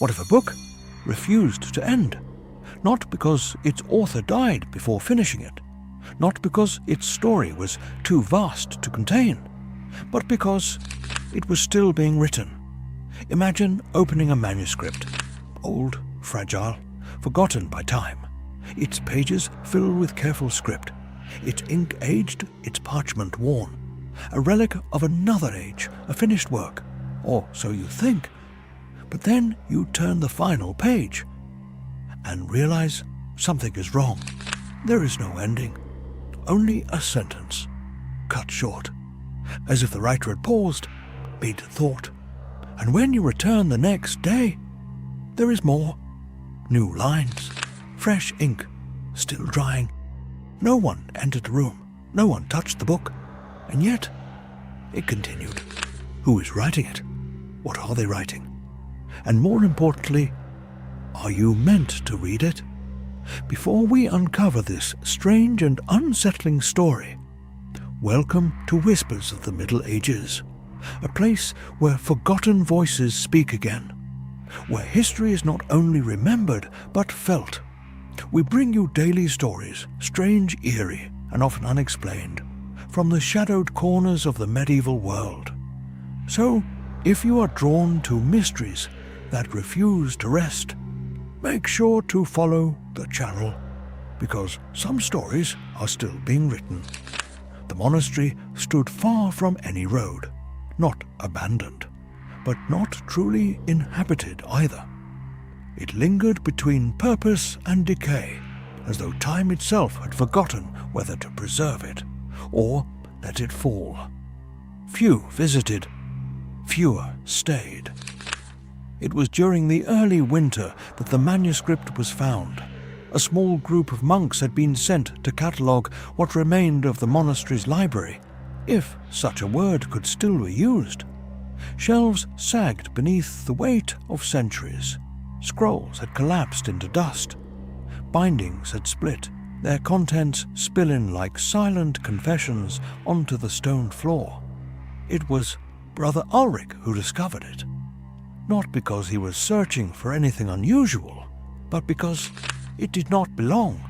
What if a book refused to end? Not because its author died before finishing it, not because its story was too vast to contain, but because it was still being written. Imagine opening a manuscript, old, fragile, forgotten by time, its pages filled with careful script, its ink aged, its parchment worn, a relic of another age, a finished work, or so you think. But then you turn the final page and realize something is wrong. There is no ending, only a sentence, cut short, as if the writer had paused, mid-thought. And when you return the next day, there is more. New lines, fresh ink, still drying. No one entered the room, no one touched the book, and yet it continued. Who is writing it? What are they writing? And more importantly, are you meant to read it? Before we uncover this strange and unsettling story, welcome to Whispers of the Middle Ages, a place where forgotten voices speak again, where history is not only remembered but felt. We bring you daily stories, strange, eerie, and often unexplained, from the shadowed corners of the medieval world. So, if you are drawn to mysteries that refuse to rest, make sure to follow the channel, because some stories are still being written. The monastery stood far from any road, not abandoned, but not truly inhabited either. It lingered between purpose and decay, as though time itself had forgotten whether to preserve it or let it fall. Few visited, fewer stayed. It was during the early winter that the manuscript was found. A small group of monks had been sent to catalogue what remained of the monastery's library, if such a word could still be used. Shelves sagged beneath the weight of centuries. Scrolls had collapsed into dust. Bindings had split, their contents spilling like silent confessions onto the stone floor. It was Brother Ulrich who discovered it. Not because he was searching for anything unusual, but because it did not belong.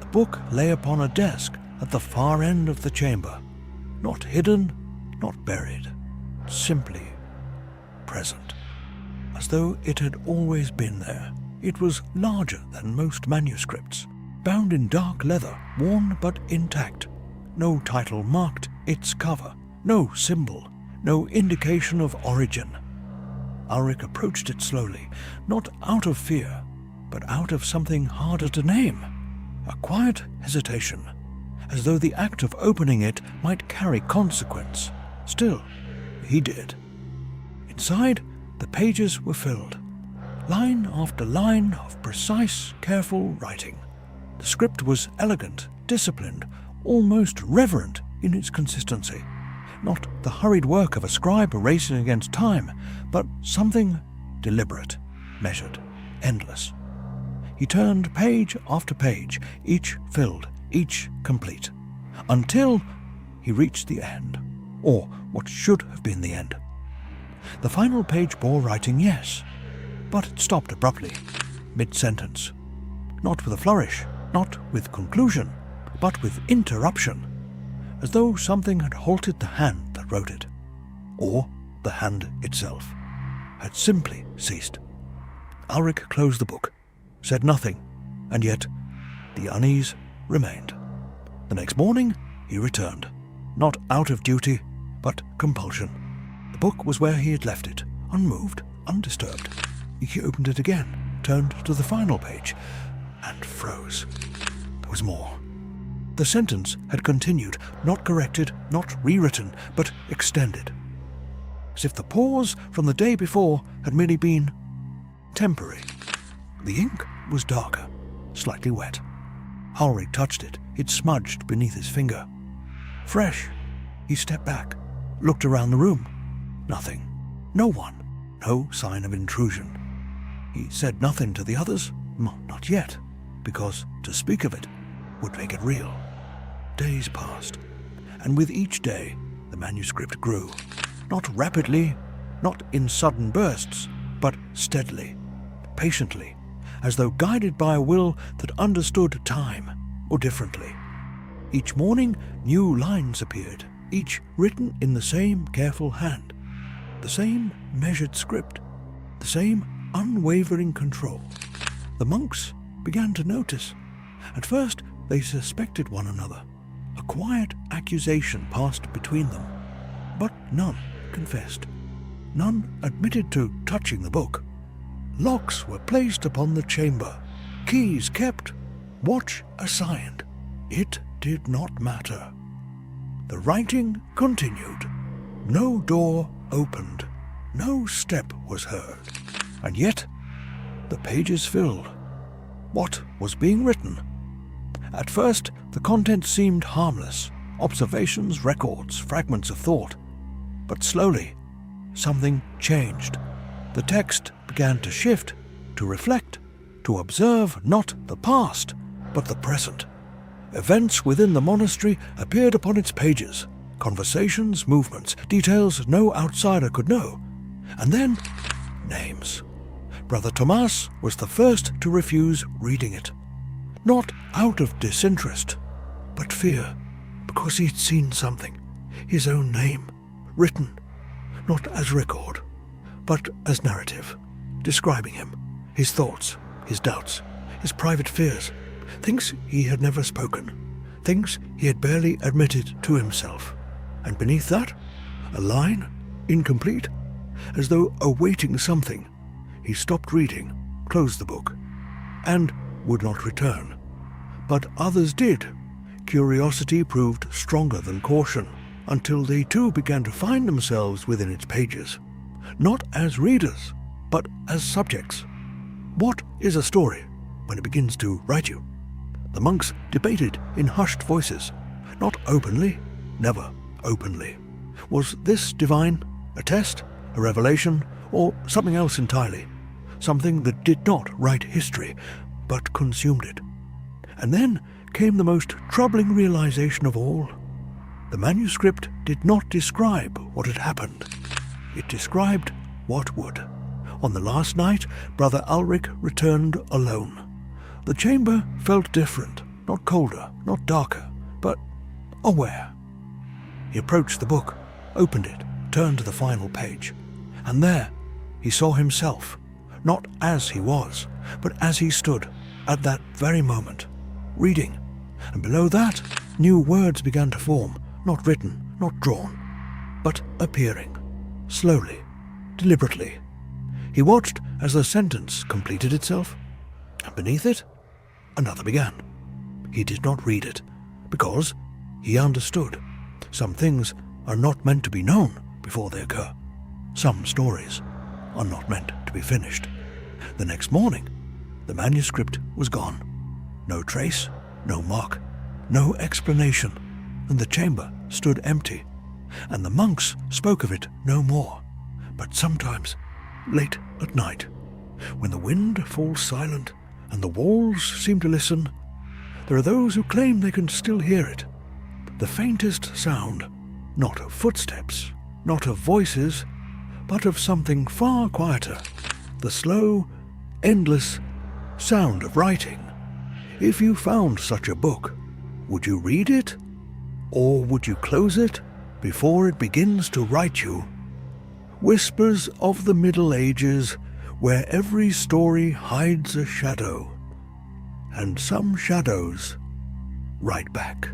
The book lay upon a desk at the far end of the chamber, not hidden, not buried, simply present, as though it had always been there. It was larger than most manuscripts, bound in dark leather, worn but intact. No title marked its cover, no symbol, no indication of origin. Ulrich approached it slowly, not out of fear, but out of something harder to name. A quiet hesitation, as though the act of opening it might carry consequence. Still, he did. Inside, the pages were filled, line after line of precise, careful writing. The script was elegant, disciplined, almost reverent in its consistency. Not the hurried work of a scribe racing against time, but something deliberate, measured, endless. He turned page after page, each filled, each complete, until he reached the end, or what should have been the end. The final page bore writing yes, but it stopped abruptly, mid-sentence. Not with a flourish, not with conclusion, but with interruption, as though something had halted the hand that wrote it, or the hand itself had simply ceased. Ulrich closed the book, said nothing, and yet the unease remained. The next morning he returned, not out of duty, but compulsion. The book was where he had left it, unmoved, undisturbed. He opened it again, turned to the final page, and froze. There was more. The sentence had continued, not corrected, not rewritten, but extended, as if the pause from the day before had merely been temporary. The ink was darker, slightly wet. Ulrich touched it. It smudged beneath his finger. Fresh. He stepped back, looked around the room. Nothing. No one. No sign of intrusion. He said nothing to the others. Not yet, because to speak of it would make it real. Days passed, and with each day the manuscript grew. Not rapidly, not in sudden bursts, but steadily. patiently, as though guided by a will that understood time, or differently. Each morning, new lines appeared, each written in the same careful hand, the same measured script, the same unwavering control. The monks began to notice. At first, they suspected one another. A quiet accusation passed between them, but none confessed. None admitted to touching the book. Locks were placed upon the chamber, keys kept, watch assigned. It did not matter. The writing continued. No door opened, no step was heard, and yet the pages filled. What was being written? At first, the content seemed harmless, observations, records, fragments of thought. But slowly, something changed. The text began to shift, to reflect, to observe not the past, but the present. Events within the monastery appeared upon its pages, conversations, movements, details no outsider could know. And then, names. Brother Tomas was the first to refuse reading it. Not out of disinterest, but fear, because he'd seen something, his own name, written, not as record, but as narrative, describing him, his thoughts, his doubts, his private fears, things he had never spoken, things he had barely admitted to himself. And beneath that, a line, incomplete, as though awaiting something. He stopped reading, closed the book, and would not return. But others did. Curiosity proved stronger than caution, until they too began to find themselves within its pages, not as readers, but as subjects. What is a story when it begins to write you? The monks debated in hushed voices, not openly, never openly. Was this divine, a test, a revelation, or something else entirely? Something that did not write history, but consumed it. And then came the most troubling realization of all. The manuscript did not describe what had happened. It described what would. On the last night, Brother Ulrich returned alone. The chamber felt different, not colder, not darker, but aware. He approached the book, opened it, turned to the final page, and there he saw himself, not as he was, but as he stood at that very moment, reading, and below that, new words began to form, not written, not drawn, but appearing, slowly, deliberately. He watched as the sentence completed itself, and beneath it, another began. He did not read it, because he understood. Some things are not meant to be known before they occur. Some stories are not meant to be finished. The next morning, the manuscript was gone. No trace, no mark, no explanation, and the chamber stood empty, and the monks spoke of it no more. But sometimes, late at night, when the wind falls silent and the walls seem to listen, there are those who claim they can still hear it. The faintest sound, not of footsteps, not of voices, but of something far quieter, the slow, endless sound of writing. If you found such a book, would you read it? Or would you close it before it begins to write you? Whispers of the Middle Ages, where every story hides a shadow, and some shadows write back.